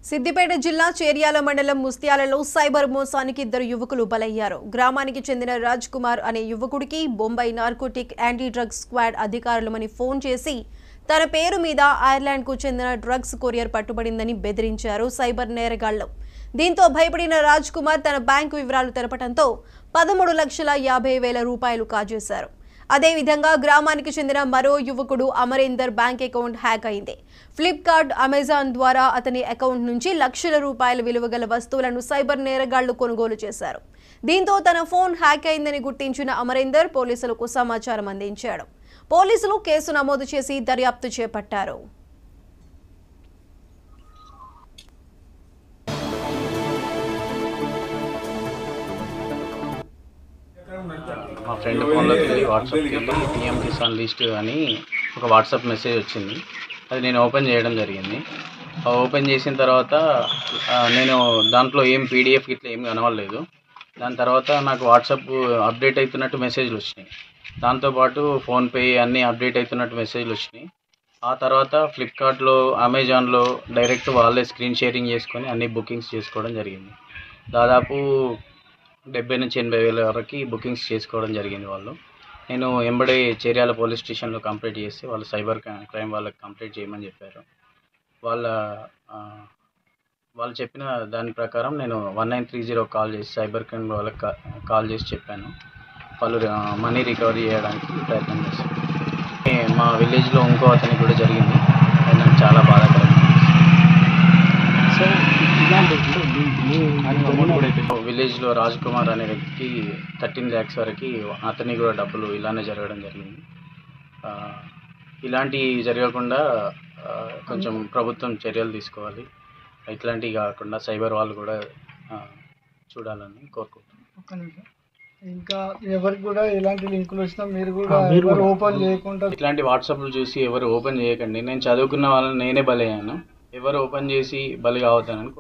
సిద్దిపేట జిల్లా చేర్యాల మండలం ముస్త్యాలలో సైబర్ మోసానికి ఇద్దరు యువకులు బలయ్యారు. గ్రామానికి చెందిన రాజ్ కుమార్ అనే యువకుడికి Bombay narcotic anti drugs squad అధికారులమని ఫోన్ చేసి తన పేరు మీద ఐర్లాండ్కు చెందిన డ్రగ్స్ కొరియర్ పట్టుబడిందని బెదిరించారు సైబర్ నేరగాళ్లు. దీంతో భయపడిన రాజ్ కుమార్ తన బ్యాంకు వివరాలు తెలపడంతో 13,50,000 రూపాయలు కాజేశారు. అదేవిధంగా గ్రామానికి చెందిన మరో యువకుడు అమరేందర్ బ్యాంక్ అకౌంట్ హ్యాక్ అయింది. ఫ్లిప్కార్ట్, అమెజాన్ ద్వారా అతని అకౌంట్ నుంచి లక్షల రూపాయల విలువ గల వస్తువులను సైబర్ నేరగాళ్లు కొనుగోలు చేశారు. దీంతో తన ఫోన్ హ్యాక్ అయిందని గుర్తించిన అమరేందర్ పోలీసులకు సమాచారం అందించాడు. పోలీసులు కేసు నమోదు చేసి దర్యాప్తు చేపట్టారు. మా ఫ్రెండ్ ఫోన్లోకి వెళ్ళి వాట్సాప్కి వెళ్ళి పిఎం కిసాన్ లిస్ట్ అని ఒక వాట్సాప్ మెసేజ్ వచ్చింది. అది నేను ఓపెన్ చేయడం జరిగింది. ఓపెన్ చేసిన తర్వాత నేను దాంట్లో ఏం పీడిఎఫ్ ఇట్లా ఏం కనవలేదు. దాని తర్వాత నాకు వాట్సాప్ అప్డేట్ అవుతున్నట్టు మెసేజ్లు వచ్చినాయి. దాంతోపాటు ఫోన్పే అన్నీ అప్డేట్ అవుతున్నట్టు మెసేజ్లు వచ్చినాయి. ఆ తర్వాత ఫ్లిప్కార్ట్లో, అమెజాన్లో డైరెక్ట్ వాళ్ళే స్క్రీన్ షేరింగ్ చేసుకొని అన్ని బుకింగ్స్ చేసుకోవడం జరిగింది. దాదాపు 70,000-80,000 వరకు బుకింగ్స్ చేసుకోవడం జరిగింది వాళ్ళు. నేను ఎంబడే చేర్యాల పోలీస్ స్టేషన్లో కంప్లైంట్ చేస్తే వాళ్ళు సైబర్ క్రైమ్ వాళ్ళకి కంప్లైంట్ చేయమని చెప్పారు. వాళ్ళు చెప్పిన దాని ప్రకారం నేను 1930 కాల్ చేసి సైబర్ క్రైమ్ వాళ్ళకి కాల్ చేసి చెప్పాను. వాళ్ళు మనీ రికవరీ చేయడానికి ప్రయత్నం చేశారు. మా విలేజ్లో ఇంకో అతనికి కూడా జరిగింది. అది నాకు చాలా బాధాకరంగా. విలేజ్లో రాజ్ కుమార్ అనే వ్యక్తికి 13 lakhs వరకు అతనికి కూడా డబ్బులు ఇలానే జరగడం జరిగింది. ఇలాంటివి జరగకుండా కొంచెం ప్రభుత్వం చర్యలు తీసుకోవాలి. ఇట్లాంటివి కాకుండా సైబర్ వాళ్ళు కూడా చూడాలని కోరుకుంటున్నాను. ఇంకా ఎవరికి కూడా ఎలాంటి లింకులు వచ్చినా మీరు కూడా ఓపెన్ చేయకుండా ఇట్లాంటి వాట్సాప్లు చూసి ఎవరు ఓపెన్ చేయకండి. నేను చదువుకున్న వాళ్ళని నేనే బలయ్యాను. ఎవరు ఓపెన్ చేసి బలి కావద్దని